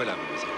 voilà, mademoiselle.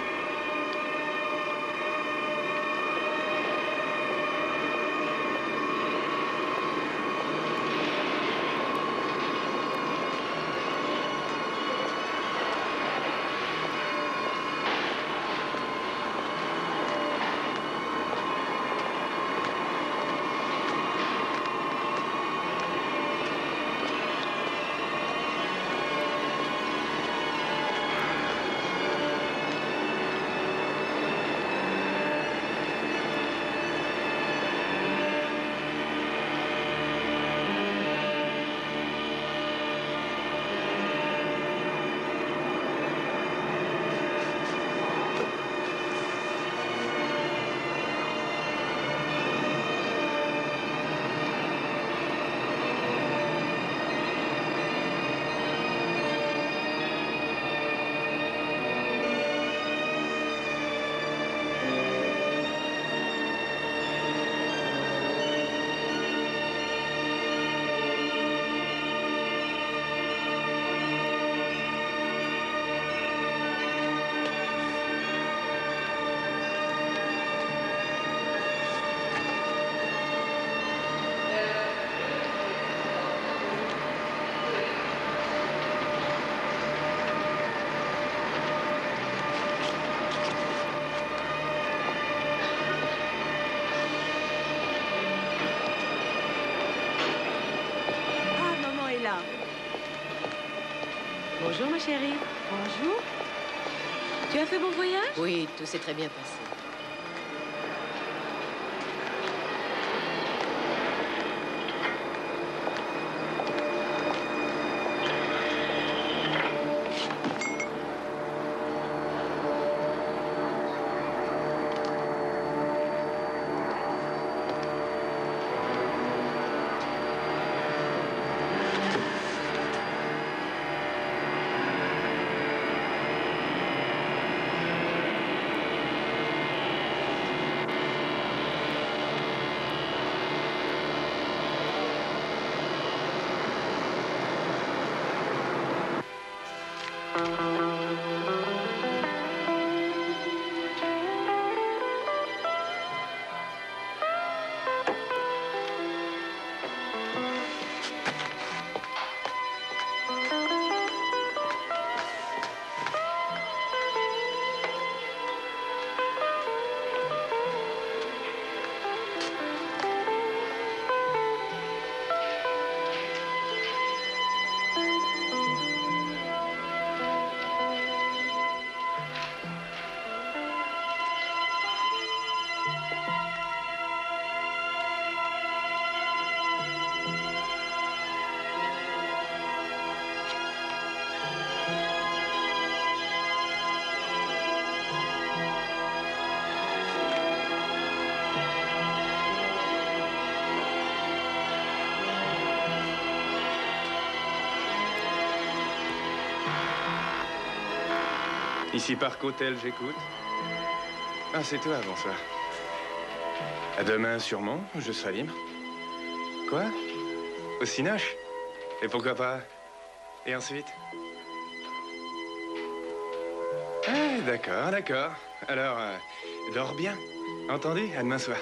Bonjour, ma chérie. Bonjour. Tu as fait bon voyage? Oui, tout s'est très bien passé. Ici Parc Hôtel, j'écoute. Ah, c'est toi, bonsoir. À demain, sûrement, je serai libre. Quoi? Au Cinoche? Et pourquoi pas? Et ensuite? Ah, d'accord, d'accord. Alors, dors bien. Entendu? À demain soir.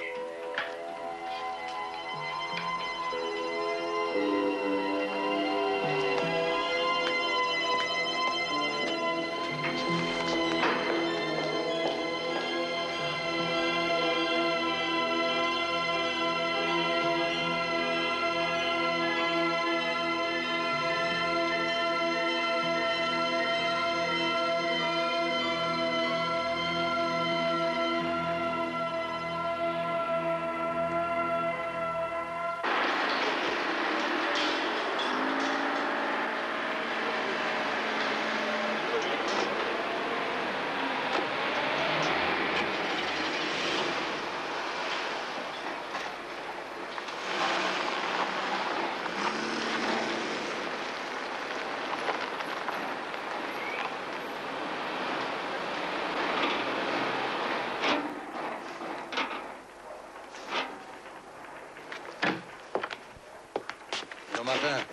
Martin.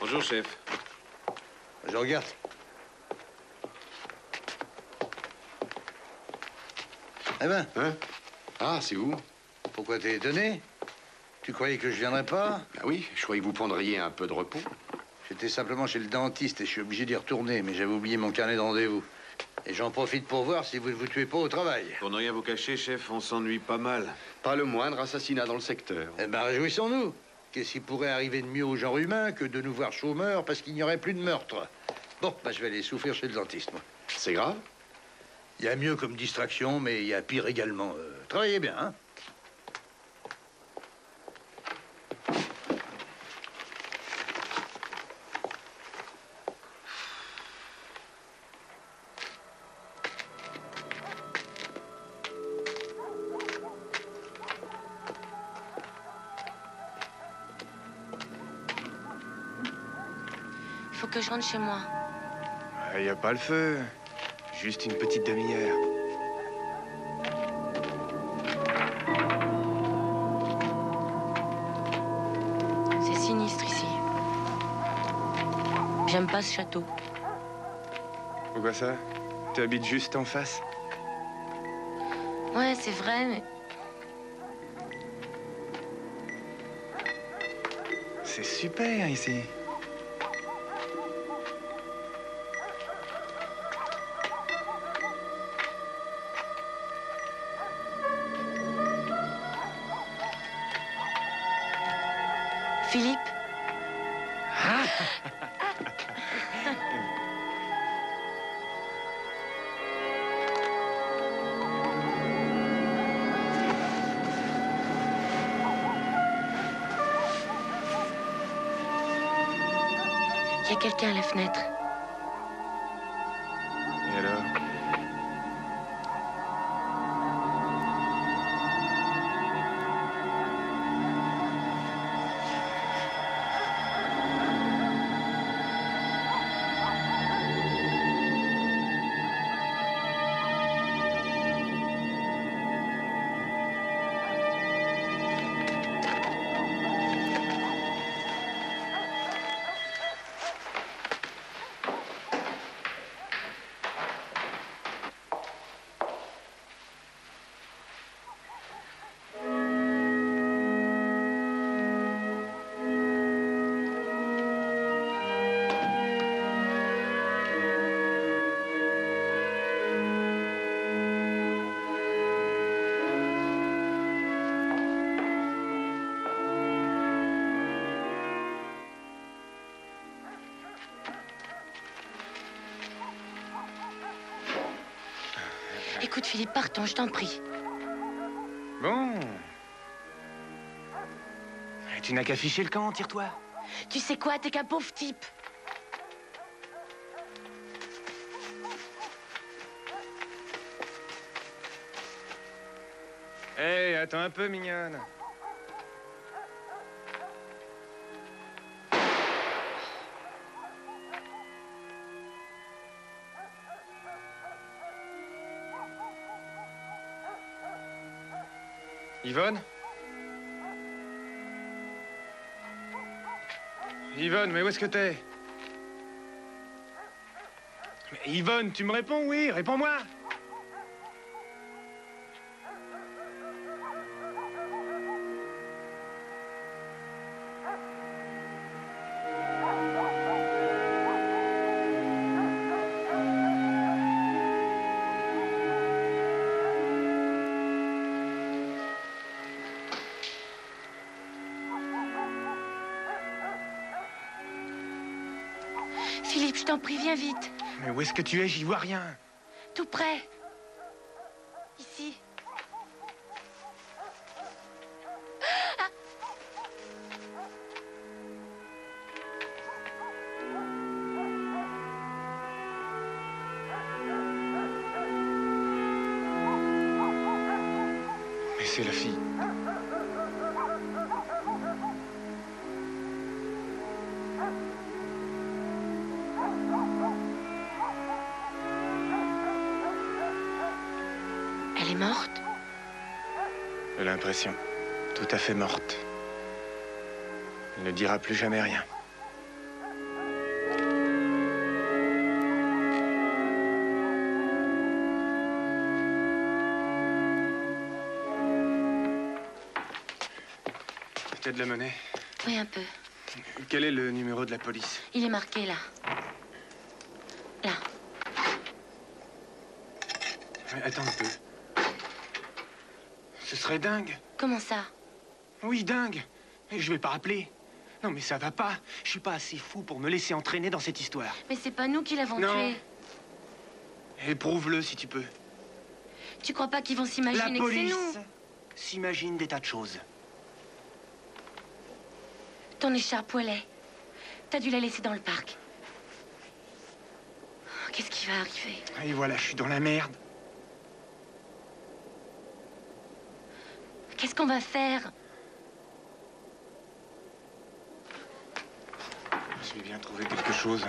Bonjour, chef. Je regarde. Eh ben, Hein? Ah, c'est vous? pourquoi t'es étonné? Tu croyais que je viendrais pas? Ah oui, je croyais que vous prendriez un peu de repos. J'étais simplement chez le dentiste et je suis obligé d'y retourner, mais j'avais oublié mon carnet de rendez-vous. Et j'en profite pour voir si vous ne vous tuez pas au travail. Pour ne rien vous cacher, chef, on s'ennuie pas mal. Pas le moindre assassinat dans le secteur. Eh ben, réjouissons-nous. Qu'est-ce qui pourrait arriver de mieux au genre humain que de nous voir chômeurs parce qu'il n'y aurait plus de meurtre? Bon, bah, je vais aller souffrir chez le dentiste, moi. C'est grave? Il y a mieux comme distraction, mais il y a pire également. Travaillez bien, hein? Il faut que je rentre chez moi. Y a pas le feu. Juste une petite demi-heure. C'est sinistre ici. J'aime pas ce château. Pourquoi ça? Tu habites juste en face? Ouais, c'est vrai, mais C'est super ici. Philippe, il y a quelqu'un à la fenêtre. Et alors? Écoute, Philippe, partons, je t'en prie. Bon. Tu n'as qu'à ficher le camp, tire-toi. Tu sais quoi, t'es qu'un pauvre type. Hé, attends un peu, mignonne. Yvonne? Yvonne, mais où est-ce que t'es? Mais Yvonne, tu me réponds, oui? Réponds-moi! Philippe, je t'en prie, viens vite. Mais où est-ce que tu es? J'y vois rien. Tout près. Ici. Mais c'est la fille. Elle est morte? J'ai l'impression. Tout à fait morte. Elle ne dira plus jamais rien. T'as de la monnaie? Oui, un peu. Quel est le numéro de la police? Il est marqué là. Là. Mais attends un peu. Ce serait dingue. Comment ça? Oui, dingue. Et je vais pas rappeler. Non, mais ça va pas. Je suis pas assez fou pour me laisser entraîner dans cette histoire. Mais c'est pas nous qui l'avons Non. tué. Éprouve-le si tu peux. Tu crois pas qu'ils vont La s'imaginer que c'est police nous? s'imagine des tas de choses. Ton écharpe, où elle est? T'as dû la laisser dans le parc. Oh, qu'est-ce qui va arriver? Et voilà, je suis dans la merde. Qu'est-ce qu'on va faire? Je vais bien trouver quelque chose.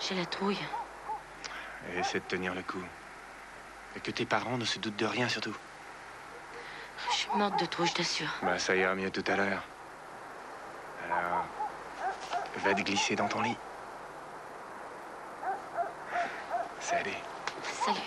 J'ai la trouille. Et essaie de tenir le coup. Et que tes parents ne se doutent de rien, surtout. Je suis morte de trouille, je t'assure. Bah, ça ira mieux tout à l'heure. Alors, va te glisser dans ton lit. Salut. Salut.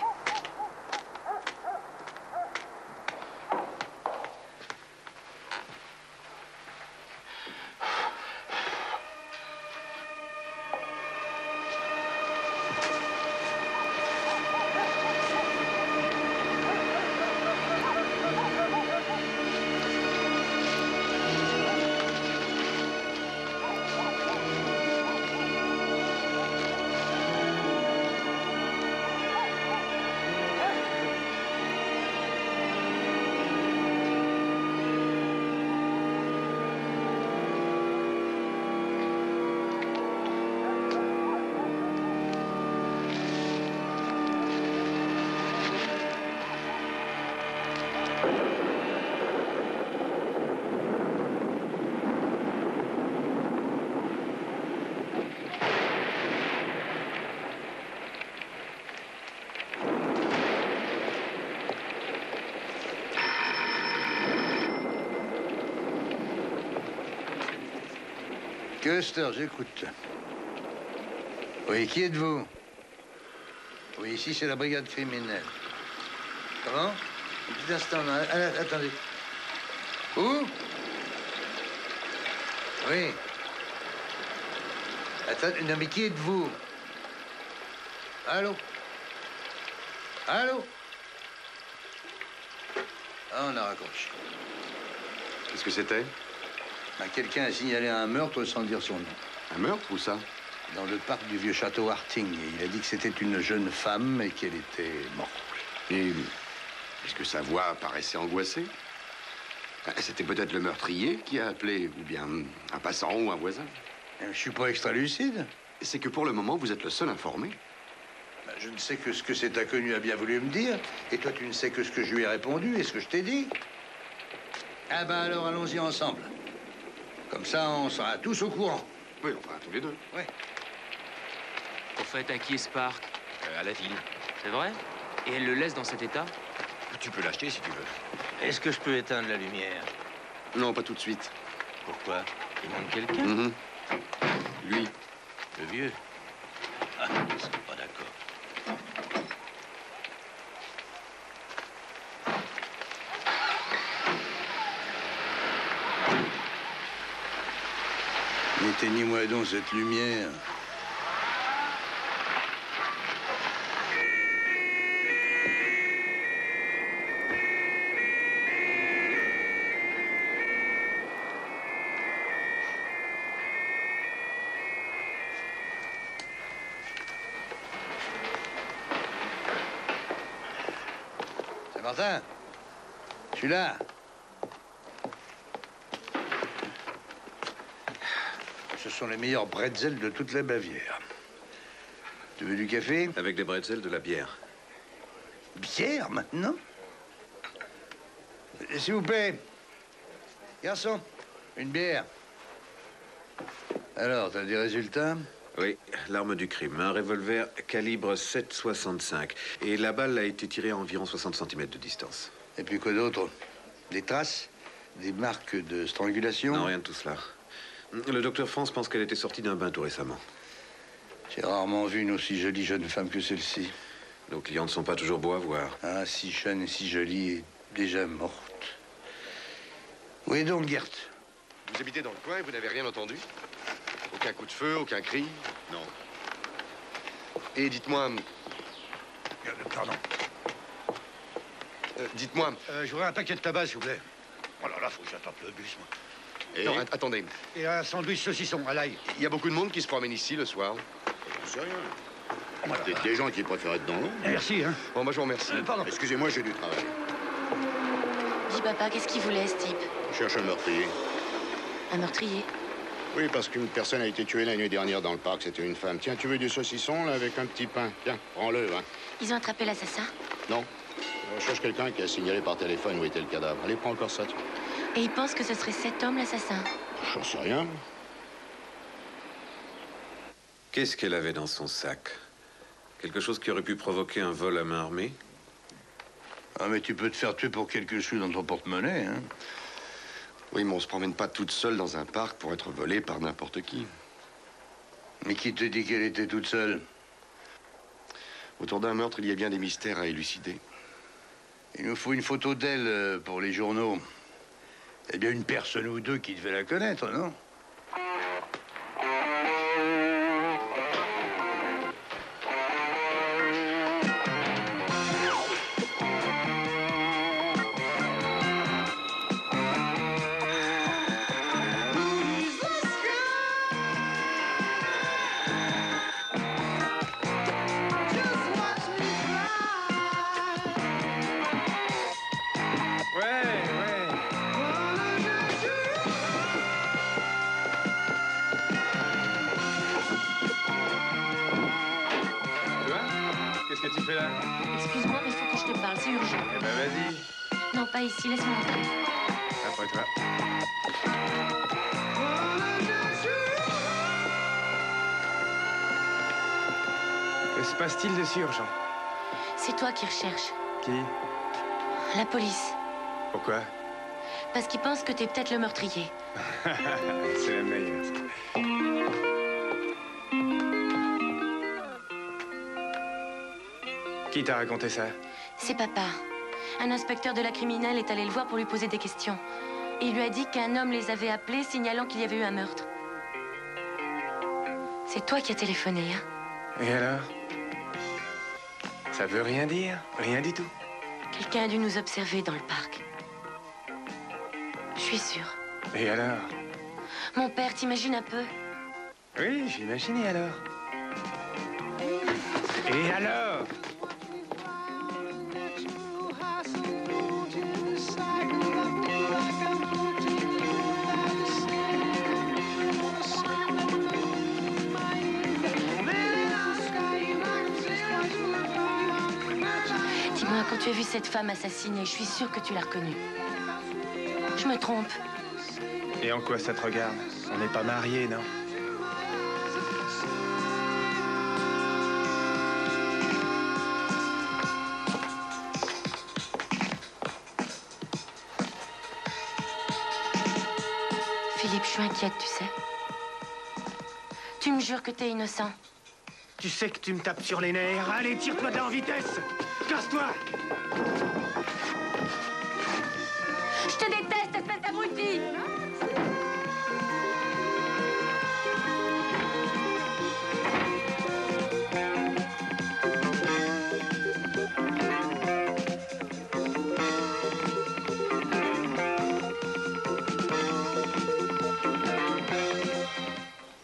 Custer, j'écoute. Oui, qui êtes-vous? Oui, ici, c'est la brigade criminelle. Comment? Un petit instant, non, attendez. Où? Oui. Attends, non, mais qui êtes-vous? Allô? Allô? Ah, on a raccroché. Qu'est-ce que c'était? Ben, quelqu'un a signalé un meurtre sans dire son nom. Un meurtre, où ça? Dans le parc du vieux château Harting. Il a dit que c'était une jeune femme et qu'elle était morte. Et est-ce que sa voix paraissait angoissée? C'était peut-être le meurtrier qui a appelé, ou bien un passant ou un voisin. Je suis pas extra lucide. C'est que pour le moment, vous êtes le seul informé. Ben, je ne sais que ce que cet inconnu a bien voulu me dire. Et toi, tu ne sais que ce que je lui ai répondu et ce que je t'ai dit. Ah ben alors, allons-y ensemble. Comme ça, on sera tous au courant. Oui, enfin, tous les deux. Ouais. Au fait, à qui est ce parc? À la ville. C'est vrai? Et elle le laisse dans cet état? Tu peux l'acheter si tu veux. Est-ce que je peux éteindre la lumière? Non, pas tout de suite. Pourquoi? Il manque quelqu'un? Mhm. Lui. Le vieux? Ah, ils sont pas d'accord. Éteignez-moi donc cette lumière. Saint-Martin, je suis là. Ce sont les meilleurs bretzels de toute la Bavière. Tu veux du café? Avec des bretzels, de la bière. Bière, maintenant? S'il vous plaît. Garçon, une bière. Alors, t'as des résultats? Oui, l'arme du crime. Un revolver calibre 7,65. Et la balle a été tirée à environ 60 cm de distance. Et puis quoi d'autre? Des traces? Des marques de strangulation? Non, rien de tout cela. Le docteur France pense qu'elle était sortie d'un bain tout récemment. J'ai rarement vu une aussi jolie jeune femme que celle-ci. Nos clients ne sont pas toujours beaux à voir. Ah, si jeune et si jolie et déjà morte. Où est donc Gert? Vous habitez dans le coin et vous n'avez rien entendu? Aucun coup de feu, aucun cri? Non. Et dites-moi... Pardon. Dites-moi... Je voudrais un paquet de tabac, s'il vous plaît. Oh là là, faut que j'attrape le bus, moi. Et... Non, attendez. Et un sandwich saucisson à l'ail. Il y a beaucoup de monde qui se promène ici le soir. Je sais rien. Voilà. Peut-être des gens qui préfèrent être dans l'ombre. Merci, hein. Bon, moi, je vous remercie. Pardon. Excusez-moi, j'ai du travail. Dis, papa, qu'est-ce qu'il voulait, ce type? Je cherche un meurtrier. Un meurtrier? Oui, parce qu'une personne a été tuée la nuit dernière dans le parc. C'était une femme. Tiens, tu veux du saucisson, là, avec un petit pain? Tiens, prends-le, hein. Ils ont attrapé l'assassin? Non. Je cherche quelqu'un qui a signalé par téléphone où était le cadavre. Allez, prends encore ça, tiens. Et ils pensent que ce serait cet homme, l'assassin? J'en sais rien. Qu'est-ce qu'elle avait dans son sac? Quelque chose qui aurait pu provoquer un vol à main armée? Ah, mais tu peux te faire tuer pour quelque chose dans ton porte-monnaie, hein. Oui, mais on se promène pas toute seule dans un parc pour être volée par n'importe qui. Mais qui te dit qu'elle était toute seule? Autour d'un meurtre, il y a bien des mystères à élucider. Il nous faut une photo d'elle pour les journaux. Il y a bien une personne ou deux qui devait la connaître, non? Qu'est-ce que tu fais là? Excuse-moi, mais il faut que je te parle, c'est urgent. Eh ben vas-y, Non, pas ici, laisse-moi entrer. après toi. Que se passe-t-il de si urgent? C'est toi qui recherches. Qui? La police. Pourquoi? Parce qu'ils pensent que t'es peut-être le meurtrier. C'est la meilleure. Qui t'a raconté ça? C'est papa. Un inspecteur de la criminelle est allé le voir pour lui poser des questions. Et il lui a dit qu'un homme les avait appelés signalant qu'il y avait eu un meurtre. C'est toi qui as téléphoné, hein? Et alors? Ça veut rien dire? Rien du tout? Quelqu'un a dû nous observer dans le parc. Je suis sûre. Et alors? Mon père, t'imagines un peu? Oui, j'imagine, et alors? Et alors? Dis-moi, quand tu as vu cette femme assassinée, je suis sûre que tu l'as reconnue. Je me trompe. Et en quoi ça te regarde? On n'est pas mariés, non? Philippe, je suis inquiète, tu sais. Tu me jures que t'es innocent. Tu sais que tu me tapes sur les nerfs. Allez, tire-toi de là en vitesse! Casse-toi! Je te déteste, espèce d'abruti!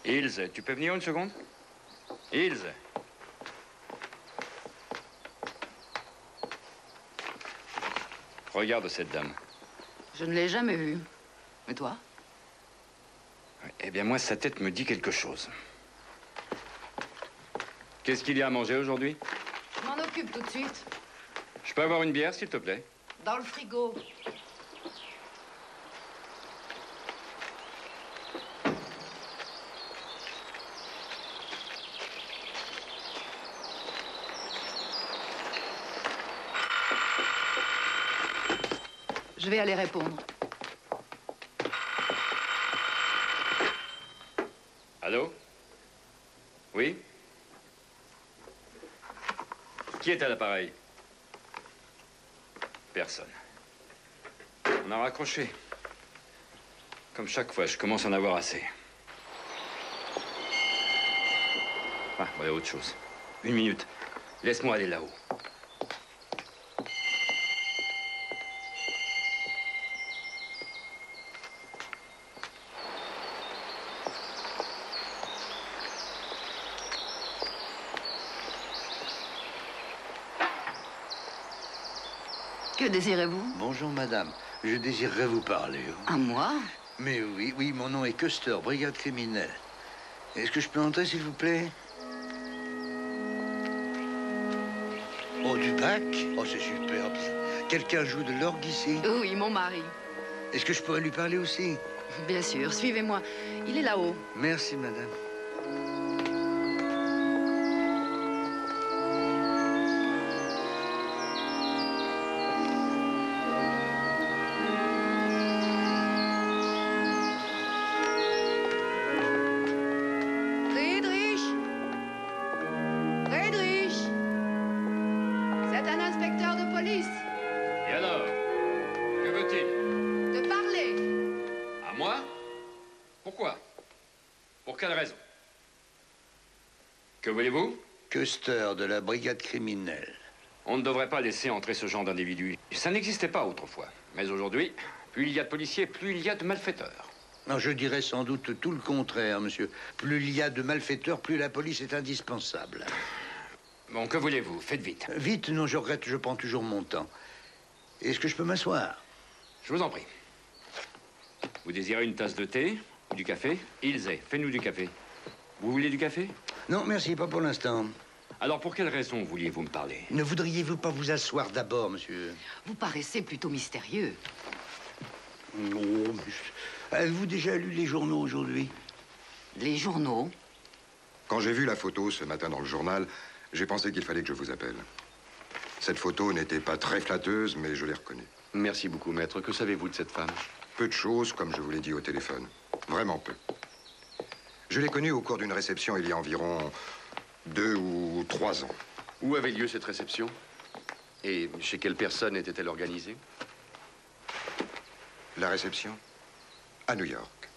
Ilse, tu peux venir une seconde? Ilse. Regarde cette dame. Je ne l'ai jamais vue. Et toi? Eh bien, moi, sa tête me dit quelque chose. Qu'est-ce qu'il y a à manger aujourd'hui? Je m'en occupe tout de suite. Je peux avoir une bière, s'il te plaît? Dans le frigo. Je vais aller répondre. Allô? Oui? Qui est à l'appareil? Personne. On a raccroché. Comme chaque fois, je commence à en avoir assez. Ah, voilà autre chose. 1 minute. Laisse-moi aller là-haut. Que désirez-vous? Bonjour, madame. Je désirerais vous parler. À moi? Mais oui, oui, mon nom est Custer, brigade criminelle. Est-ce que je peux entrer, s'il vous plaît? Oh, du bac? Oh, c'est superbe. Quelqu'un joue de l'orgue ici? Oui, mon mari. Est-ce que je pourrais lui parler aussi? Bien sûr, suivez-moi. Il est là-haut. Merci, madame. Friedrich! Friedrich! C'est un inspecteur de police. Et alors? Que veut-il? De parler. À moi? Pourquoi? Pour quelle raison? Que voulez-vous? Custer de la brigade criminelle. On ne devrait pas laisser entrer ce genre d'individu. Ça n'existait pas autrefois. Mais aujourd'hui, plus il y a de policiers, plus il y a de malfaiteurs. Non, je dirais sans doute tout le contraire, monsieur. Plus il y a de malfaiteurs, plus la police est indispensable. Bon, que voulez-vous? Faites vite. Vite, non, je regrette, je prends toujours mon temps. Est-ce que je peux m'asseoir? Je vous en prie. Vous désirez une tasse de thé ou du café? Ilse, fais-nous du café. Vous voulez du café? Non, merci, pas pour l'instant. Alors, pour quelle raison vouliez-vous me parler? Ne voudriez-vous pas vous asseoir d'abord, monsieur? Vous paraissez plutôt mystérieux. Non, mais... Avez-vous déjà lu les journaux aujourd'hui? Les journaux? Quand j'ai vu la photo ce matin dans le journal, j'ai pensé qu'il fallait que je vous appelle. Cette photo n'était pas très flatteuse, mais je l'ai reconnue. Merci beaucoup, maître. Que savez-vous de cette femme? Peu de choses, comme je vous l'ai dit au téléphone. Vraiment peu. Je l'ai connue au cours d'une réception il y a environ 2 ou 3 ans. Où avait lieu cette réception? Et chez quelle personne était-elle organisée? La réception? À New York.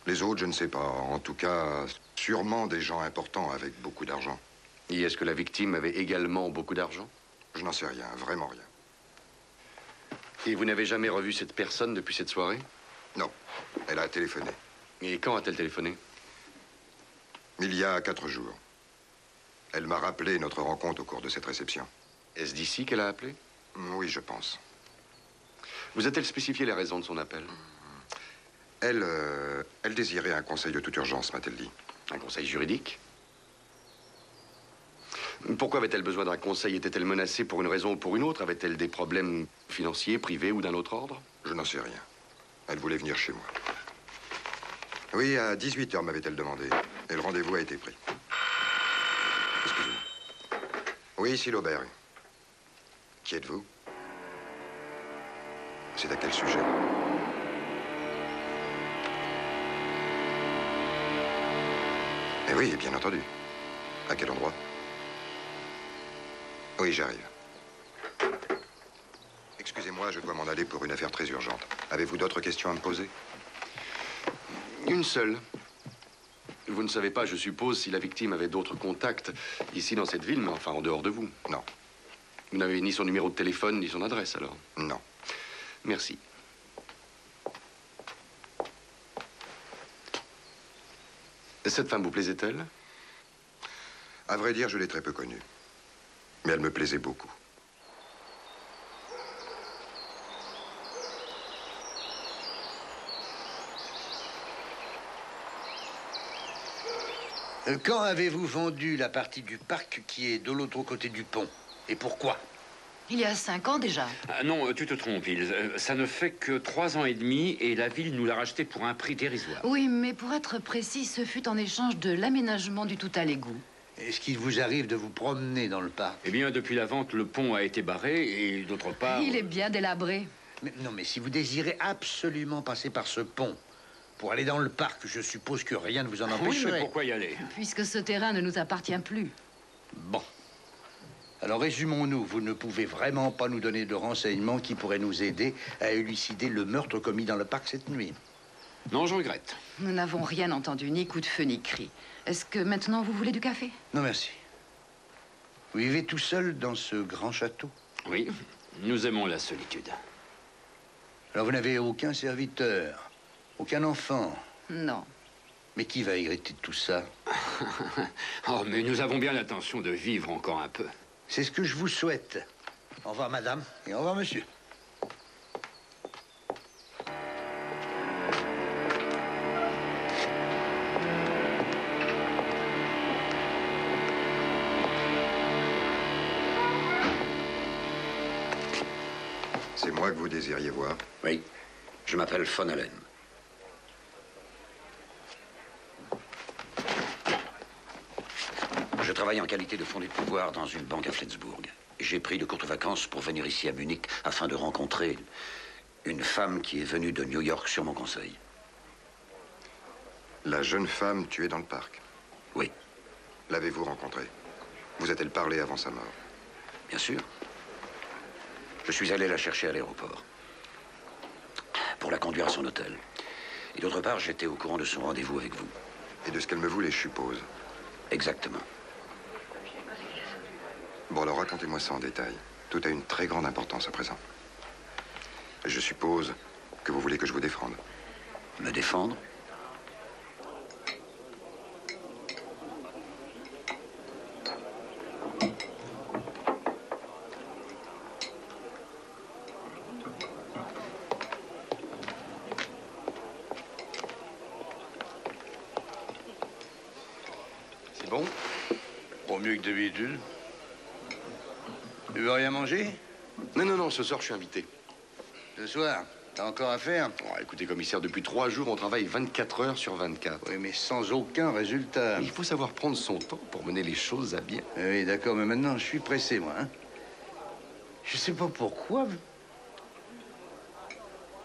Les autres, je ne sais pas. En tout cas, sûrement des gens importants avec beaucoup d'argent. Et est-ce que la victime avait également beaucoup d'argent? Je n'en sais rien, vraiment rien. Et vous n'avez jamais revu cette personne depuis cette soirée? Non, elle a téléphoné. Et quand a-t-elle téléphoné? Il y a 4 jours. Elle m'a rappelé notre rencontre au cours de cette réception. Est-ce d'ici qu'elle a appelé? Oui, je pense. Vous a-t-elle spécifié la raison de son appel? Elle désirait un conseil de toute urgence, m'a-t-elle dit. Un conseil juridique? Pourquoi avait-elle besoin d'un conseil? Était-elle menacée pour une raison ou pour une autre? Avait-elle des problèmes financiers, privés ou d'un autre ordre? Je n'en sais rien. Elle voulait venir chez moi. Oui, à 18h m'avait-elle demandé. Et le rendez-vous a été pris. Excusez-moi. Oui, ici l'Aubert. Qui êtes-vous? C'est à quel sujet? Eh oui, bien entendu. À quel endroit? Oui, j'arrive. Excusez-moi, je dois m'en aller pour une affaire très urgente. Avez-vous d'autres questions à me poser? Une seule. Vous ne savez pas, je suppose, si la victime avait d'autres contacts ici dans cette ville, mais enfin en dehors de vous. Non. Vous n'avez ni son numéro de téléphone, ni son adresse, alors? Non. Merci. Cette femme vous plaisait-elle? À vrai dire, je l'ai très peu connue. Mais elle me plaisait beaucoup. Quand avez-vous vendu la partie du parc qui est de l'autre côté du pont? Et pourquoi? Il y a 5 ans déjà. Ah non, tu te trompes, Ilse. Ça ne fait que 3 ans et demi et la ville nous l'a racheté pour un prix dérisoire. Oui, mais pour être précis, ce fut en échange de l'aménagement du tout à l'égout. Est-ce qu'il vous arrive de vous promener dans le parc? Eh bien, depuis la vente, le pont a été barré et d'autre part... Il est bien délabré. Mais, non, mais si vous désirez absolument passer par ce pont pour aller dans le parc, je suppose que rien ne vous en empêcherait. Oui, mais pourquoi y aller? Puisque ce terrain ne nous appartient plus. Bon. Alors résumons-nous, vous ne pouvez vraiment pas nous donner de renseignements qui pourraient nous aider à élucider le meurtre commis dans le parc cette nuit. Non, je regrette. Nous n'avons rien entendu, ni coup de feu, ni cri. Est-ce que maintenant vous voulez du café? Non, merci. Vous vivez tout seul dans ce grand château? Oui, nous aimons la solitude. Alors vous n'avez aucun serviteur, aucun enfant? Non. Mais qui va hériter de tout ça? Oh, mais nous avons bien l'intention de vivre encore un peu. C'est ce que je vous souhaite. Au revoir, madame, et au revoir, monsieur. C'est moi que vous désiriez voir? Oui, je m'appelle Von Allen. Je travaille en qualité de fondé de pouvoir dans une banque à Flensburg. J'ai pris de courtes vacances pour venir ici à Munich afin de rencontrer une femme qui est venue de New York sur mon conseil. La jeune femme tuée dans le parc? Oui. L'avez-vous rencontrée? Vous a-t-elle parlé avant sa mort? Bien sûr. Je suis allé la chercher à l'aéroport pour la conduire à son hôtel. Et d'autre part, j'étais au courant de son rendez-vous avec vous. Et de ce qu'elle me voulait, je suppose. Exactement. Bon, alors racontez-moi ça en détail. Tout a une très grande importance à présent. Je suppose que vous voulez que je vous défende. Me défendre? C'est bon? Pas mieux que d'habitude. Tu veux rien manger? Non, non, non, ce soir, je suis invité. Ce soir, t'as encore à faire? Oh, écoutez, commissaire, depuis 3 jours, on travaille 24 heures sur 24. Oui, mais sans aucun résultat. Il faut savoir prendre son temps pour mener les choses à bien. Oui, d'accord, mais maintenant, je suis pressé, moi. Hein? Je sais pas pourquoi.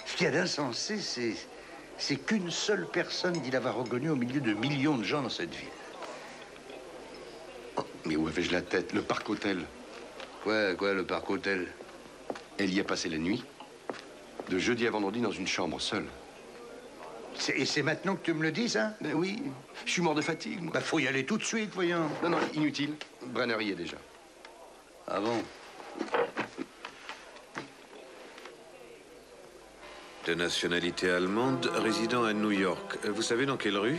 Ce qu'il y a d'insensé, c'est qu'une seule personne dit l'avoir reconnu au milieu de millions de gens dans cette ville. Oh, mais où avais-je la tête? Le parc hôtel. Quoi, le parc hôtel? Elle y a passé la nuit, de jeudi à vendredi, dans une chambre, seule. Et c'est maintenant que tu me le dis, ça? Ben oui, je suis mort de fatigue, moi. Bah, faut y aller tout de suite, voyons. Non, non, inutile. Brenner y est déjà. Ah bon? De nationalité allemande, résidant à New York. Vous savez dans quelle rue?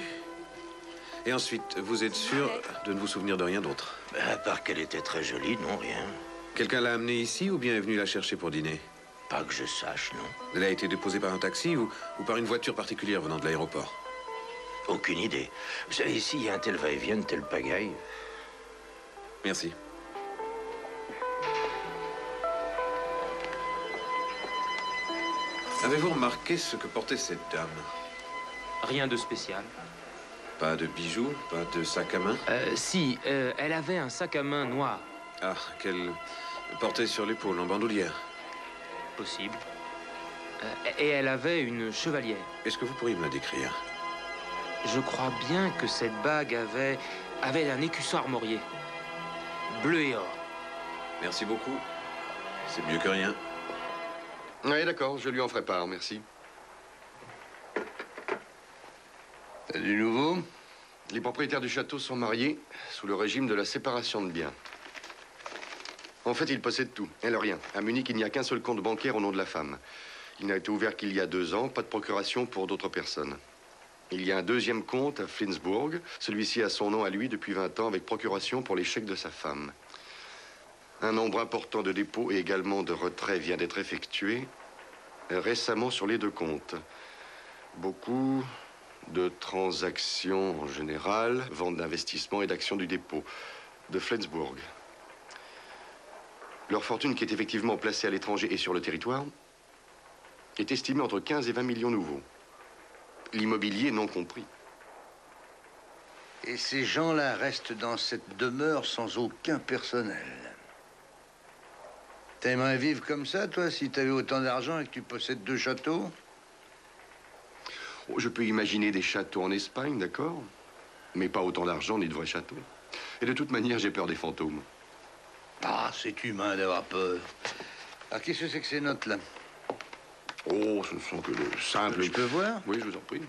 Et ensuite, vous êtes sûr de ne vous souvenir de rien d'autre? À part qu'elle était très jolie, non, rien. Quelqu'un l'a amenée ici ou bien est venu la chercher pour dîner? Pas que je sache, non. Elle a été déposée par un taxi ou par une voiture particulière venant de l'aéroport? Aucune idée. Vous savez, ici, il y a un tel va-et-vient, tel pagaille. Merci. Avez-vous remarqué ce que portait cette dame? Rien de spécial. Pas de bijoux, pas de sac à main? Si, elle avait un sac à main noir. Ah, qu'elle portait sur l'épaule, en bandoulière. Possible. Et elle avait une chevalière. Est-ce que vous pourriez me la décrire? Je crois bien que cette bague avait un écusson armorié. Bleu et or. Merci beaucoup. C'est mieux que rien. Oui, d'accord, je lui en ferai part, merci. T'as du nouveau? Les propriétaires du château sont mariés sous le régime de la séparation de biens. En fait, ils possèdent tout, et le rien. À Munich, il n'y a qu'un seul compte bancaire au nom de la femme. Il n'a été ouvert qu'il y a 2 ans, pas de procuration pour d'autres personnes. Il y a un deuxième compte à Flensburg. Celui-ci a son nom à lui depuis 20 ans, avec procuration pour les chèques de sa femme. Un nombre important de dépôts et également de retraits vient d'être effectué récemment sur les 2 comptes. Beaucoup de transactions en général, vente d'investissements et d'actions du dépôt de Flensburg. Leur fortune, qui est effectivement placée à l'étranger et sur le territoire, est estimée entre 15 et 20 millions nouveaux. L'immobilier non compris. Et ces gens-là restent dans cette demeure sans aucun personnel. T'aimerais vivre comme ça, toi, si t'avais autant d'argent et que tu possèdes 2 châteaux? Oh, je peux imaginer des châteaux en Espagne, d'accord? Mais pas autant d'argent ni de vrais châteaux. Et de toute manière, j'ai peur des fantômes. Ah, c'est humain d'avoir peur. Alors, qu'est-ce que c'est que ces notes, là? Oh, ce ne sont que de simples... Je peux voir? Oui, je vous en prie.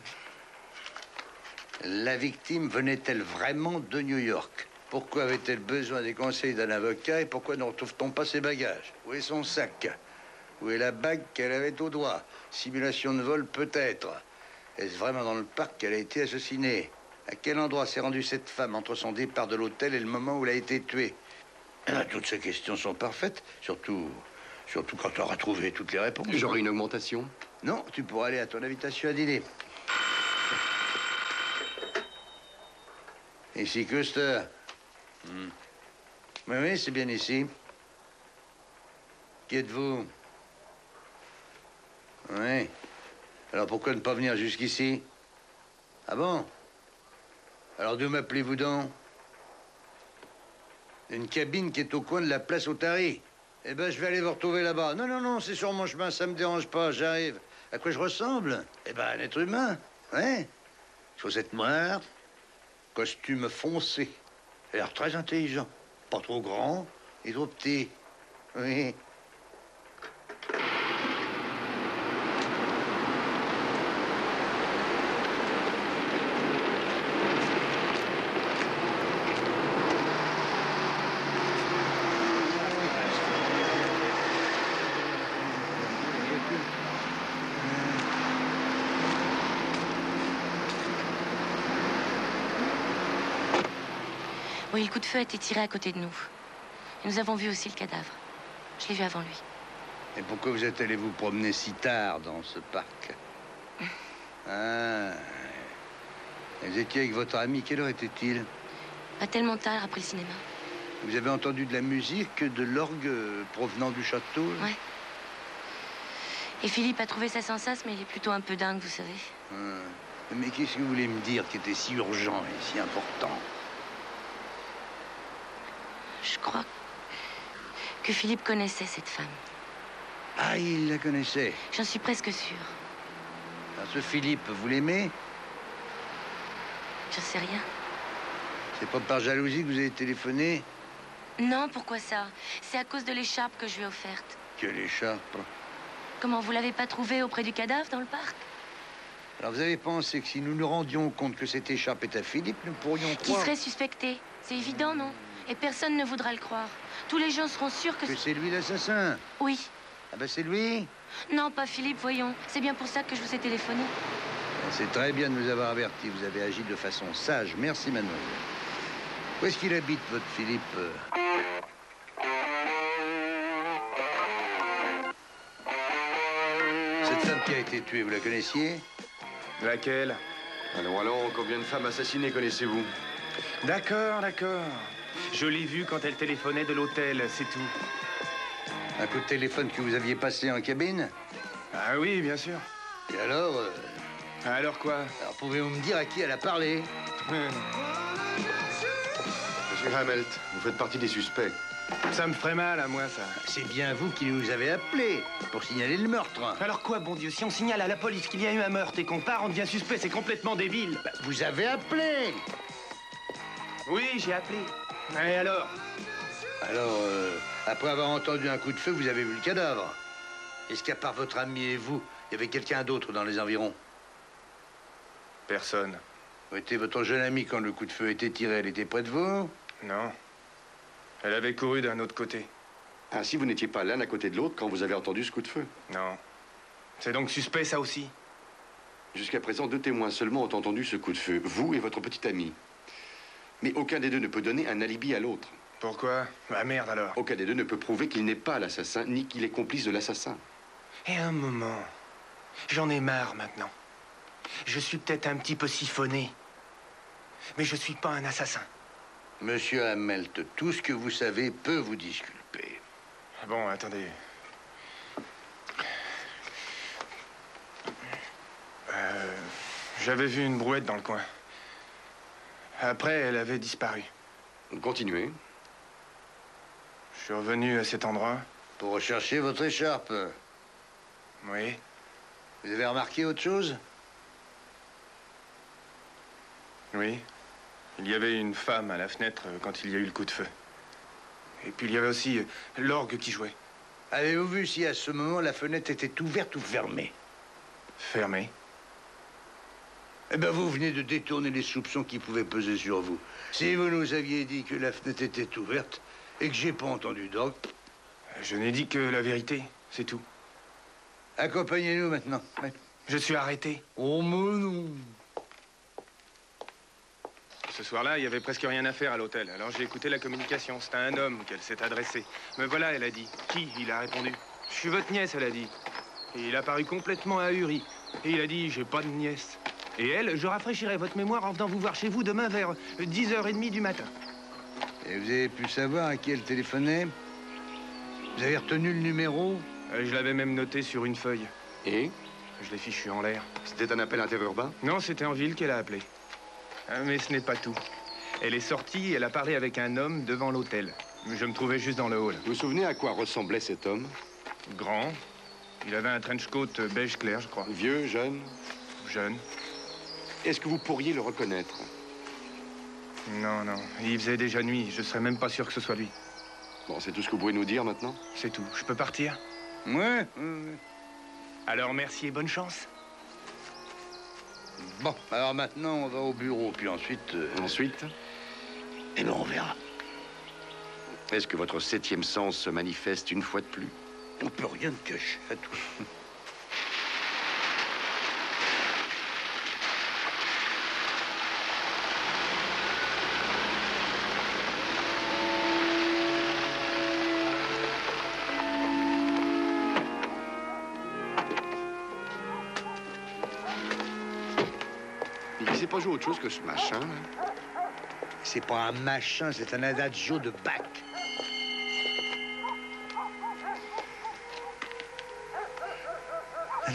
La victime venait-elle vraiment de New York? Pourquoi avait-elle besoin des conseils d'un avocat et pourquoi ne retrouve-t-on pas ses bagages? Où est son sac? Où est la bague qu'elle avait au doigt? Simulation de vol, peut-être. Est-ce vraiment dans le parc qu'elle a été assassinée? À quel endroit s'est rendue cette femme entre son départ de l'hôtel et le moment où elle a été tuée? Toutes ces questions sont parfaites, surtout quand tu auras trouvé toutes les réponses. J'aurai une augmentation? Non, tu pourras aller à ton invitation à dîner. Ici, Custer. Oui, c'est bien ici. Qui êtes-vous? Oui. Alors pourquoi ne pas venir jusqu'ici? Ah bon? Alors d'où m'appelez-vous donc? Une cabine qui est au coin de la place Otari. Eh ben, je vais aller vous retrouver là-bas. Non, non, non, c'est sur mon chemin, ça me dérange pas, j'arrive. À quoi je ressemble? Eh ben, un être humain, ouais. Chaussettes noires, costume foncé. L'air très intelligent. Pas trop grand et trop petit. Oui. Oui, le coup de feu a été tiré à côté de nous. Et nous avons vu aussi le cadavre. Je l'ai vu avant lui. Et pourquoi vous êtes allé vous promener si tard dans ce parc? Ah. Vous étiez avec votre ami. Quelle heure était-il? Pas tellement tard après le cinéma. Vous avez entendu de la musique, de l'orgue provenant du château? Ouais. Et Philippe a trouvé ça sans sas, mais il est plutôt un peu dingue, vous savez. Ah. Mais qu'est-ce que vous voulez me dire qui était si urgent et si important? Je crois que Philippe connaissait cette femme. Ah, il la connaissait? J'en suis presque sûre. Alors, ce Philippe, vous l'aimez? Je sais rien. C'est pas par jalousie que vous avez téléphoné? Non, pourquoi ça? C'est à cause de l'écharpe que je lui ai offerte. Quelle écharpe? Comment, vous l'avez pas trouvée auprès du cadavre dans le parc? Alors, vous avez pensé que si nous nous rendions compte que cette écharpe est à Philippe, nous pourrions Qui croire... serait suspecté? C'est évident, non? Et personne ne voudra le croire. Tous les gens seront sûrs que c'est lui l'assassin? Oui. Ah ben c'est lui? Non, pas Philippe, voyons. C'est bien pour ça que je vous ai téléphoné. C'est très bien de nous avoir avertis. Vous avez agi de façon sage. Merci, mademoiselle. Où est-ce qu'il habite, votre Philippe? Cette femme qui a été tuée, vous la connaissiez? Laquelle? Allons, combien de femmes assassinées connaissez-vous? D'accord, d'accord. Je l'ai vue quand elle téléphonait de l'hôtel, c'est tout. Un coup de téléphone que vous aviez passé en cabine? Ah oui, bien sûr. Et alors Alors quoi? Alors pouvez-vous me dire à qui elle a parlé? Monsieur Hamelt, vous faites partie des suspects. Ça me ferait mal à moi, ça. C'est bien vous qui nous avez appelés pour signaler le meurtre. Alors quoi, bon Dieu, si on signale à la police qu'il y a eu un meurtre et qu'on part, on devient suspect, c'est complètement débile. Bah, vous avez appelé? Oui, j'ai appelé. Et alors? Alors, après avoir entendu un coup de feu, vous avez vu le cadavre. Est-ce qu'à part votre ami et vous, il y avait quelqu'un d'autre dans les environs? Personne. Où était votre jeune amie quand le coup de feu a été tiré? Elle était près de vous? Non. Elle avait couru d'un autre côté. Ainsi, vous n'étiez pas l'un à côté de l'autre quand vous avez entendu ce coup de feu? Non. C'est donc suspect, ça aussi? Jusqu'à présent, 2 témoins seulement ont entendu ce coup de feu, vous et votre petite amie. Mais aucun des deux ne peut donner un alibi à l'autre. Pourquoi? Ah merde, alors. Aucun des deux ne peut prouver qu'il n'est pas l'assassin, ni qu'il est complice de l'assassin. Et un moment, j'en ai marre maintenant. Je suis peut-être un petit peu siphonné, mais je suis pas un assassin. Monsieur Hamelt, tout ce que vous savez peut vous disculper. Bon, attendez. J'avais vu une brouette dans le coin. Après, elle avait disparu. Continuez. Je suis revenu à cet endroit. Pour rechercher votre écharpe. Oui. Vous avez remarqué autre chose? Oui. Il y avait une femme à la fenêtre quand il y a eu le coup de feu. Et puis il y avait aussi l'orgue qui jouait. Avez-vous vu si à ce moment la fenêtre était ouverte ou fermée? Fermée. Eh bien, vous venez de détourner les soupçons qui pouvaient peser sur vous. Si vous nous aviez dit que la fenêtre était ouverte et que j'ai pas entendu d'orgue... Je n'ai dit que la vérité, c'est tout. Accompagnez-nous maintenant. Ouais. Je suis arrêté. Oh, mon non. Ce soir-là, il y avait presque rien à faire à l'hôtel. Alors j'ai écouté la communication. C'était à un homme qu'elle s'est adressée. Me voilà, elle a dit. Qui? Il a répondu. Je suis votre nièce, elle a dit. Et il a paru complètement ahuri. Et il a dit, j'ai pas de nièce. Et elle, je rafraîchirai votre mémoire en venant vous voir chez vous demain vers 10h30 du matin. Et vous avez pu savoir à qui elle téléphonait? Vous avez retenu le numéro? Je l'avais même noté sur une feuille. Et? Je l'ai fichu en l'air. C'était un appel interurbain? Non, c'était en ville qu'elle a appelé. Mais ce n'est pas tout. Elle est sortie et elle a parlé avec un homme devant l'hôtel. Je me trouvais juste dans le hall. Vous vous souvenez à quoi ressemblait cet homme? Grand. Il avait un trench coat beige clair, je crois. Vieux, jeune? Jeune. Est-ce que vous pourriez le reconnaître? Non, non. Il faisait déjà nuit. Je serais même pas sûr que ce soit lui. Bon, c'est tout ce que vous pouvez nous dire maintenant? C'est tout. Je peux partir? Ouais. Alors, merci et bonne chance. Bon, alors maintenant, on va au bureau, puis ensuite... Ensuite? Eh bien, on verra. Est-ce que votre 7e sens se manifeste une fois de plus? On peut rien te cacher à tout. Il s'est pas joué autre chose que ce machin, là? C'est pas un machin, c'est un adagio de Bach.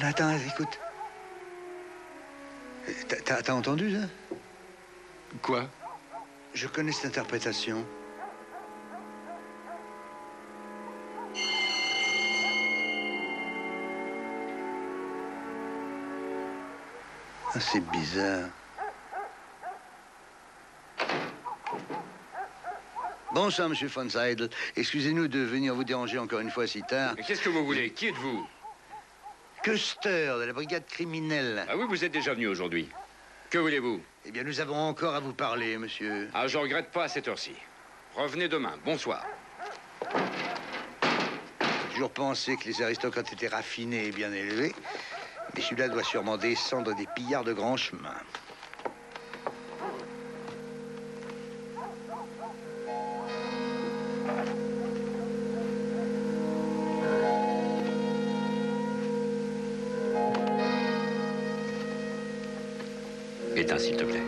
Attends, écoute. T'as entendu, ça? Quoi? Je connais cette interprétation. Ah, c'est bizarre. Bonsoir, Monsieur von Seidel. Excusez-nous de venir vous déranger encore une fois si tard. Mais qu'est-ce que vous voulez? Qui êtes-vous? Custer, de la brigade criminelle. Ah oui, vous êtes déjà venu aujourd'hui. Que voulez-vous? Eh bien, nous avons encore à vous parler, monsieur. Ah, je regrette pas à cette heure-ci. Revenez demain. Bonsoir. J'ai toujours pensé que les aristocrates étaient raffinés et bien élevés. Mais celui-là doit sûrement descendre des pillards de grand chemin. Éteins, s'il te plaît.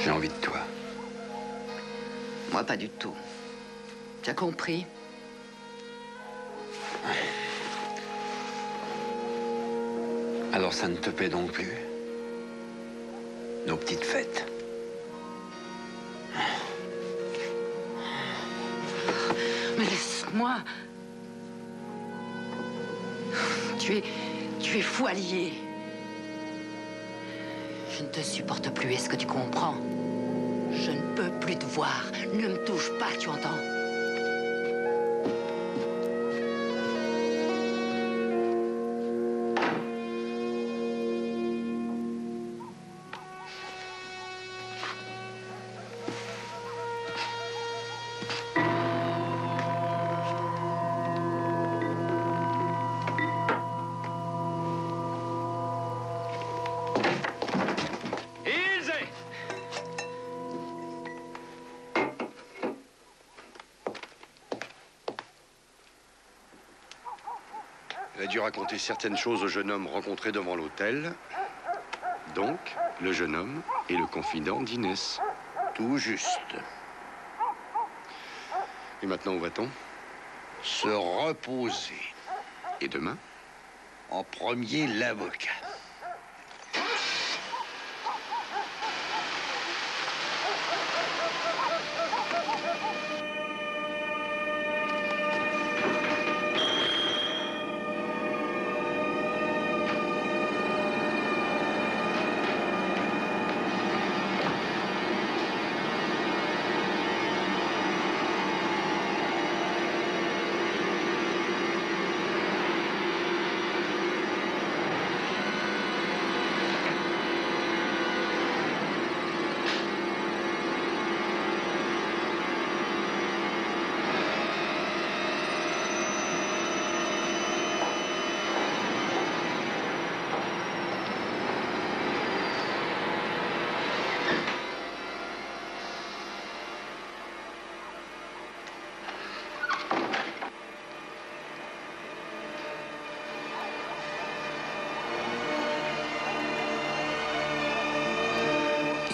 J'ai envie de toi. Moi, pas du tout. Tu as compris? Alors ça ne te plaît donc plus? Nos petites fêtes. Mais laisse-moi. Tu es fou allié. Je ne te supporte plus, est-ce que tu comprends? Je ne peux plus te voir. Ne me touche pas, tu entends? dû raconter certaines choses au jeune homme rencontré devant l'hôtel. Donc, le jeune homme est le confident d'Inès. Tout juste. Et maintenant, où va-t-on? Se reposer. Et demain? En premier, l'avocat.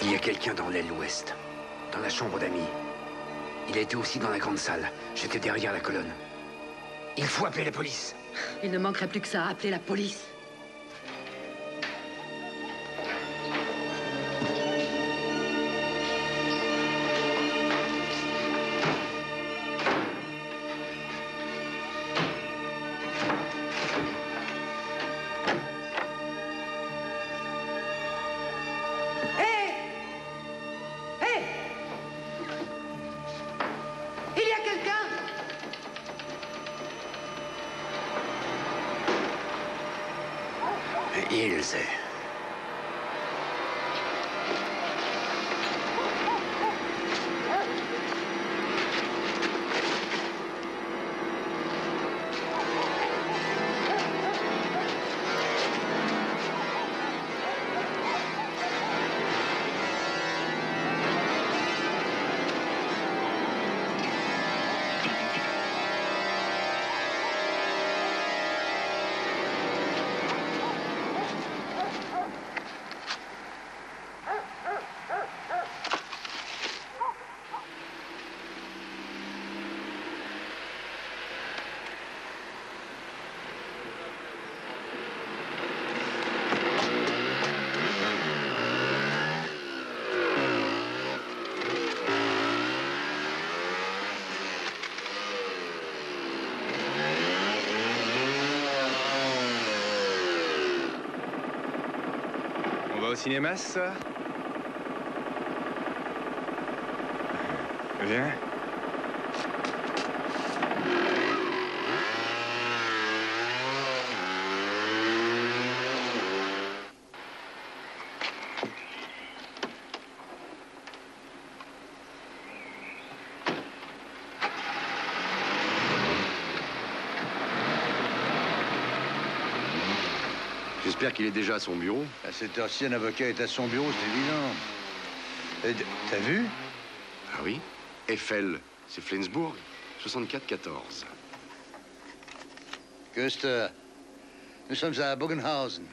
Il y a quelqu'un dans l'aile ouest, dans la chambre d'amis. Il a été aussi dans la grande salle. J'étais derrière la colonne. Il faut appeler la police. Il ne manquerait plus que ça à appeler la police. Ilse. Au cinéma, ça? Viens. J'espère qu'il est déjà à son bureau. À cette heure-ci, un avocat est à son bureau, c'est évident. T'as vu? Ah oui? Eiffel, c'est Flensburg, 64-14. Köster, nous sommes à Bogenhausen.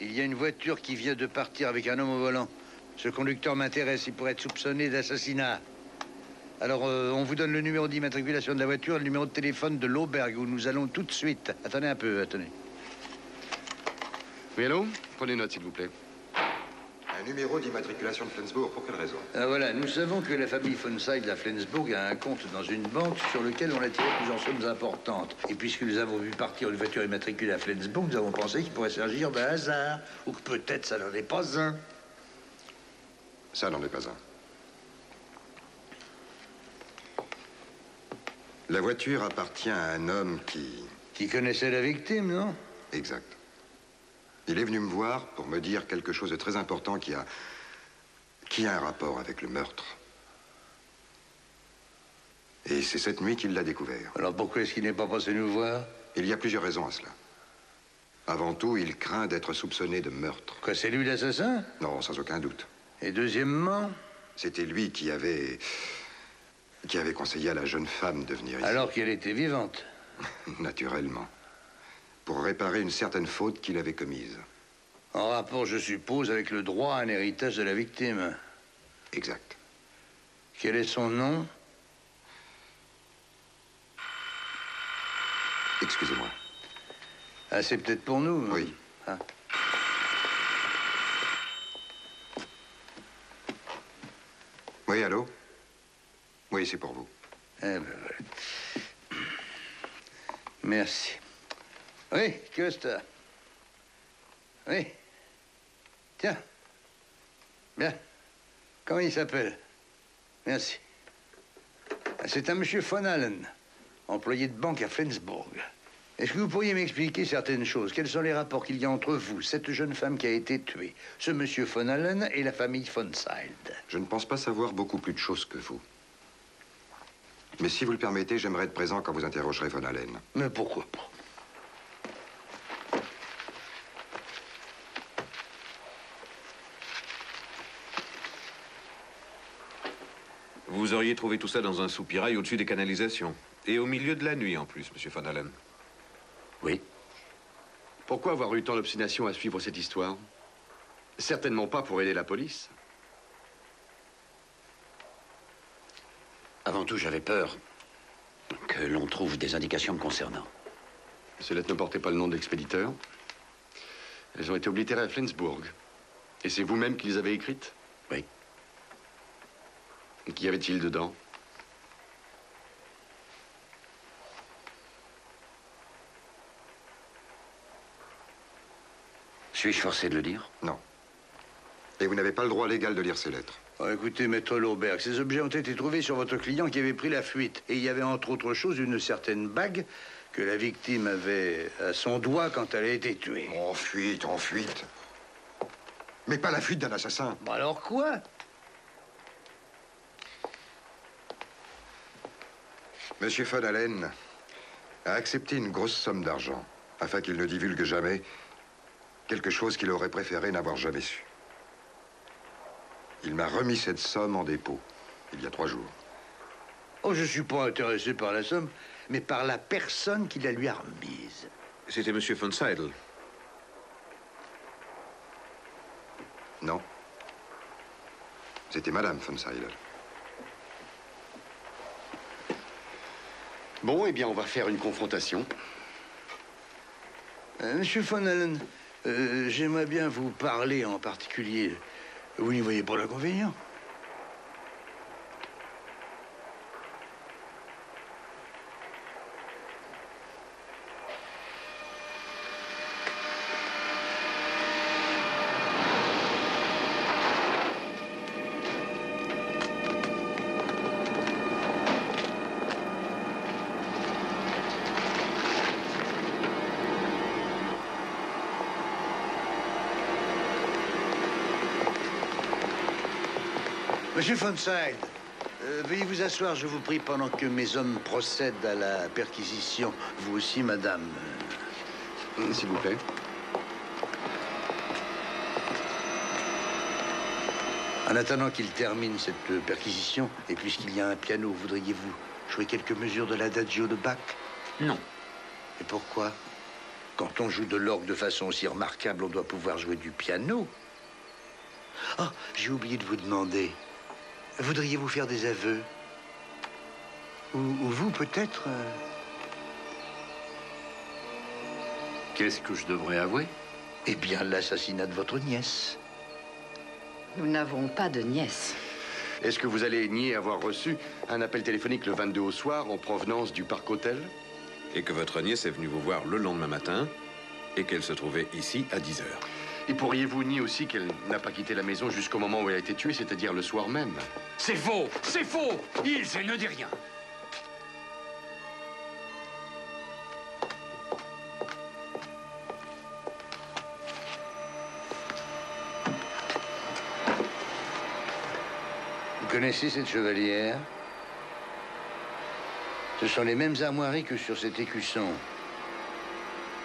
Il y a une voiture qui vient de partir avec un homme au volant. Ce conducteur m'intéresse, il pourrait être soupçonné d'assassinat. Alors, on vous donne le numéro d'immatriculation de la voiture et le numéro de téléphone de l'auberge où nous allons tout de suite. Attendez un peu, attendez. Oui, allô? Prenez note, s'il vous plaît. Un numéro d'immatriculation de Flensburg, pour quelle raison? Ah, voilà, nous savons que la famille von Seidel à Flensburg a un compte dans une banque sur lequel on a tiré plusieurs sommes importantes. Et puisque nous avons vu partir une voiture immatriculée à Flensburg, nous avons pensé qu'il pourrait s'agir d'un hasard. Ou que peut-être ça n'en est pas un. Ça n'en est pas un. La voiture appartient à un homme Qui connaissait la victime, non? Exact. Il est venu me voir pour me dire quelque chose de très important qui a un rapport avec le meurtre. Et c'est cette nuit qu'il l'a découvert. Alors pourquoi est-ce qu'il n'est pas passé nous voir? Il y a plusieurs raisons à cela. Avant tout, il craint d'être soupçonné de meurtre. Quoi, c'est lui l'assassin? Non, sans aucun doute. Et deuxièmement? C'était lui qui avait conseillé à la jeune femme de venir ici. Alors qu'elle était vivante? Naturellement. pour réparer une certaine faute qu'il avait commise. En rapport, je suppose, avec le droit à un héritage de la victime. Exact. Quel est son nom? Excusez-moi. Ah, c'est peut-être pour nous. Oui. Ah. Oui, allô? Oui, c'est pour vous. Eh ben, voilà. Merci. Oui, Costa. Oui. Tiens. Bien. Comment il s'appelle? Merci. C'est un monsieur von Allen, employé de banque à Flensburg. Est-ce que vous pourriez m'expliquer certaines choses? Quels sont les rapports qu'il y a entre vous, cette jeune femme qui a été tuée, ce monsieur von Allen et la famille von Seid? Je ne pense pas savoir beaucoup plus de choses que vous. Mais si vous le permettez, j'aimerais être présent quand vous interrogerez von Allen. Mais pourquoi pas? Vous auriez trouvé tout ça dans un soupirail au-dessus des canalisations. Et au milieu de la nuit, en plus, monsieur von Allen. Oui. Pourquoi avoir eu tant d'obstination à suivre cette histoire? Certainement pas pour aider la police. Avant tout, j'avais peur que l'on trouve des indications me concernant. Ces lettres ne portaient pas le nom de l'expéditeur. Elles ont été oblitérées à Flensburg. Et c'est vous-même qui les avez écrites? Oui. Qu'y avait-il dedans? Suis-je forcé de le dire? Non. Et vous n'avez pas le droit légal de lire ces lettres. Oh, écoutez, maître Lauberg, ces objets ont été trouvés sur votre client qui avait pris la fuite. Et il y avait entre autres choses une certaine bague que la victime avait à son doigt quand elle a été tuée. En fuite, en fuite. Mais pas la fuite d'un assassin. Bon, alors quoi? Monsieur von Allen a accepté une grosse somme d'argent afin qu'il ne divulgue jamais quelque chose qu'il aurait préféré n'avoir jamais su. Il m'a remis cette somme en dépôt, il y a 3 jours. Oh, je suis pas intéressé par la somme, mais par la personne qui la lui a remise. C'était monsieur von Seidel. Non. C'était madame von Seidel. Bon, eh bien, on va faire une confrontation. Monsieur von Allen, j'aimerais bien vous parler en particulier. Vous n'y voyez pas l'inconvénient? Monsieur von Seid, veuillez vous asseoir, je vous prie, pendant que mes hommes procèdent à la perquisition. Vous aussi, madame. S'il vous plaît. En attendant qu'ils terminent cette perquisition, et puisqu'il y a un piano, voudriez-vous jouer quelques mesures de l'adagio de Bach? Non. Et pourquoi? Quand on joue de l'orgue de façon aussi remarquable, on doit pouvoir jouer du piano. Oh, j'ai oublié de vous demander. Voudriez-vous faire des aveux? Ou vous, peut-être Qu'est-ce que je devrais avouer? Eh bien, l'assassinat de votre nièce. Nous n'avons pas de nièce. Est-ce que vous allez nier avoir reçu un appel téléphonique le 22 au soir en provenance du Parc Hôtel? Et que votre nièce est venue vous voir le lendemain matin et qu'elle se trouvait ici à 10 heures. Et pourriez-vous nier aussi qu'elle n'a pas quitté la maison jusqu'au moment où elle a été tuée, c'est-à-dire le soir même? C'est faux! C'est faux! Ilse ne dit rien. Vous connaissez cette chevalière? Ce sont les mêmes armoiries que sur cet écusson.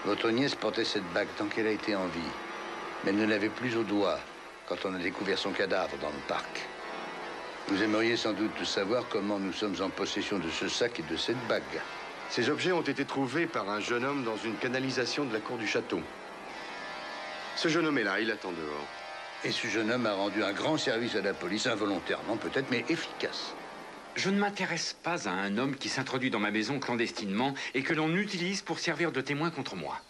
Votre nièce portait cette bague tant qu'elle a été en vie. Mais elle ne l'avait plus au doigt quand on a découvert son cadavre dans le parc. Vous aimeriez sans doute savoir comment nous sommes en possession de ce sac et de cette bague. Ces objets ont été trouvés par un jeune homme dans une canalisation de la cour du château. Ce jeune homme est là, il attend dehors. Et ce jeune homme a rendu un grand service à la police, involontairement peut-être, mais efficace. Je ne m'intéresse pas à un homme qui s'introduit dans ma maison clandestinement et que l'on utilise pour servir de témoin contre moi.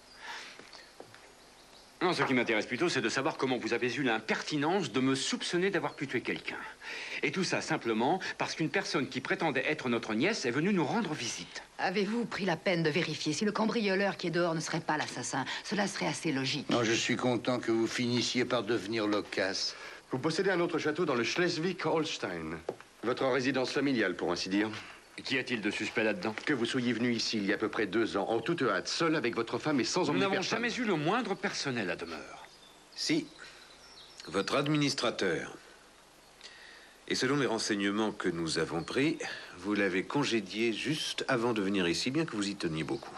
Non, ce qui m'intéresse plutôt, c'est de savoir comment vous avez eu l'impertinence de me soupçonner d'avoir pu tuer quelqu'un. Et tout ça simplement parce qu'une personne qui prétendait être notre nièce est venue nous rendre visite. Avez-vous pris la peine de vérifier si le cambrioleur qui est dehors ne serait pas l'assassin? Cela serait assez logique. Non, je suis content que vous finissiez par devenir loquace. Vous possédez un autre château dans le Schleswig-Holstein. Votre résidence familiale, pour ainsi dire. Qu'y a-t-il de suspect là-dedans? Que vous soyez venu ici il y a à peu près 2 ans, en toute hâte, seul avec votre femme et sans emmener Nous n'avons personne. jamais eu le moindre personnel à demeure. Si. Votre administrateur. Et selon les renseignements que nous avons pris, vous l'avez congédié juste avant de venir ici, bien que vous y teniez beaucoup.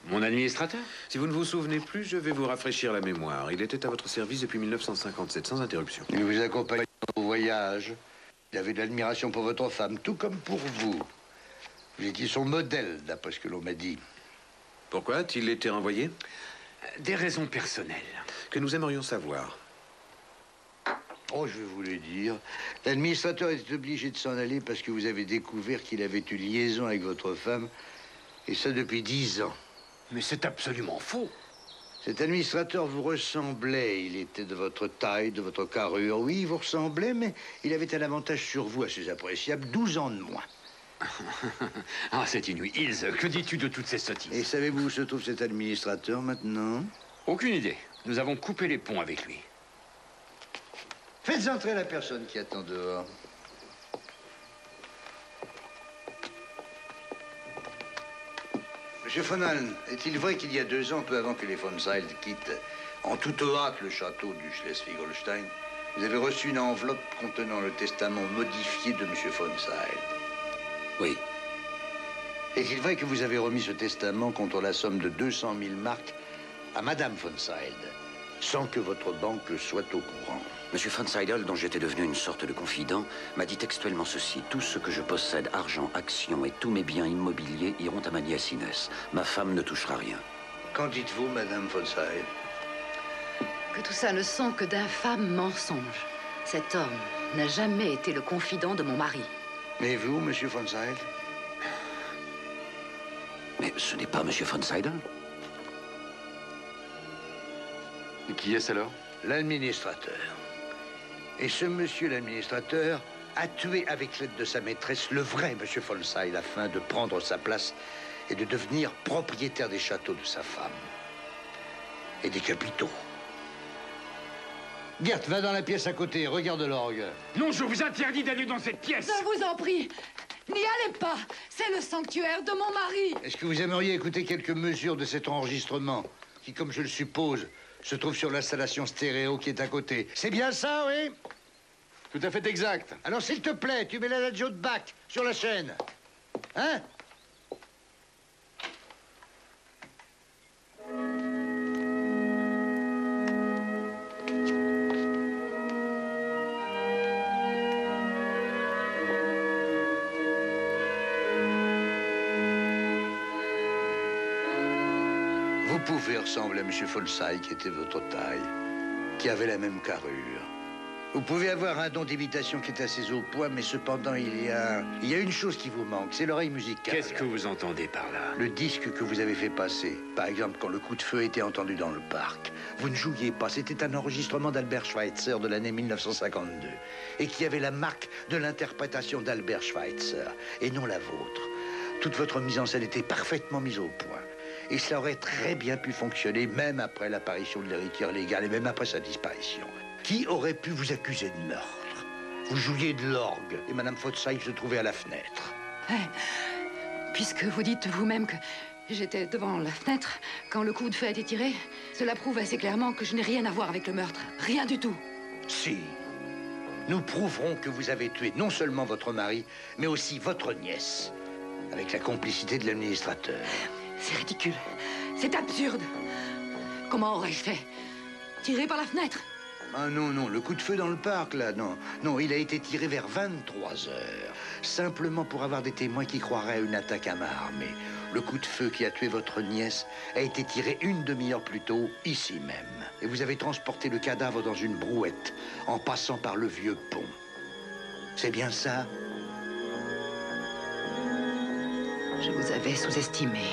Mon administrateur? Si vous ne vous souvenez plus, je vais vous rafraîchir la mémoire. Il était à votre service depuis 1957, sans interruption. Il vous accompagnait au voyage. Il avait de l'admiration pour votre femme, tout comme pour vous. Vous étiez son modèle, d'après ce que l'on m'a dit. Pourquoi a-t-il été renvoyé? Des raisons personnelles. Que nous aimerions savoir. Oh, je vais vous le dire. L'administrateur est obligé de s'en aller parce que vous avez découvert qu'il avait une liaison avec votre femme, et ça depuis 10 ans. Mais c'est absolument faux. Cet administrateur vous ressemblait. Il était de votre taille, de votre carrure. Oui, il vous ressemblait, mais il avait un avantage sur vous assez appréciable, 12 ans de moins. Ah, c'est inouï. Ilse, que dis-tu de toutes ces sottises? Et savez-vous où se trouve cet administrateur maintenant? Aucune idée. Nous avons coupé les ponts avec lui. Faites entrer la personne qui attend dehors. Monsieur von Allen, est-il vrai qu'il y a 2 ans, peu avant que les von Seil quittent en toute hâte le château du Schleswig-Holstein, vous avez reçu une enveloppe contenant le testament modifié de Monsieur von Seil? Oui. Est-il vrai que vous avez remis ce testament contre la somme de 200 000 marks à Madame von Seil, sans que votre banque soit au courant? Monsieur von Seidel, dont j'étais devenu une sorte de confident, m'a dit textuellement ceci. Tout ce que je possède, argent, actions et tous mes biens immobiliers iront à ma nièce Inès. Ma femme ne touchera rien. Qu'en dites-vous, Madame von Seil? Que tout ça ne sont que d'infâmes mensonges. Cet homme n'a jamais été le confident de mon mari. Mais vous, Monsieur von Seil? Mais ce n'est pas Monsieur von Seidel? Et qui est-ce alors? L'administrateur. Et ce monsieur l'administrateur a tué avec l'aide de sa maîtresse le vrai Monsieur von Seil afin de prendre sa place et de devenir propriétaire des châteaux de sa femme. Et des capitaux. Gert, va dans la pièce à côté, regarde l'orgue. Non, je vous interdis d'aller dans cette pièce. Je vous en prie, n'y allez pas. C'est le sanctuaire de mon mari. Est-ce que vous aimeriez écouter quelques mesures de cet enregistrement qui, comme je le suppose, se trouve sur l'installation stéréo qui est à côté? C'est bien ça, oui? Tout à fait exact. Alors, s'il te plaît, tu mets l'adagio de Bach sur la chaîne. Hein? Vous pouvez ressembler à M. von Seil, qui était votre taille, qui avait la même carrure. Vous pouvez avoir un don d'imitation qui est assez au point, mais cependant, il y a une chose qui vous manque, c'est l'oreille musicale. Qu'est-ce que vous entendez par là? Le disque que vous avez fait passer. Par exemple, quand le coup de feu était entendu dans le parc. Vous ne jouiez pas, c'était un enregistrement d'Albert Schweitzer de l'année 1952, et qui avait la marque de l'interprétation d'Albert Schweitzer, et non la vôtre. Toute votre mise en scène était parfaitement mise au point. Et cela aurait très bien pu fonctionner, même après l'apparition de l'héritière légale et même après sa disparition. Qui aurait pu vous accuser de meurtre? Vous jouiez de l'orgue et Madame von Seil se trouvait à la fenêtre. Puisque vous dites vous-même que j'étais devant la fenêtre quand le coup de feu a été tiré, cela prouve assez clairement que je n'ai rien à voir avec le meurtre. Rien du tout. Si. Nous prouverons que vous avez tué non seulement votre mari, mais aussi votre nièce, avec la complicité de l'administrateur. C'est ridicule. C'est absurde. Comment aurais-je fait? Tiré par la fenêtre? Ah non, non, le coup de feu dans le parc, là, non. Non, il a été tiré vers 23 heures. Simplement pour avoir des témoins qui croiraient à une attaque à main armée. Le coup de feu qui a tué votre nièce a été tiré une demi-heure plus tôt, ici même. Et vous avez transporté le cadavre dans une brouette, en passant par le vieux pont. C'est bien ça? Je vous avais sous-estimé.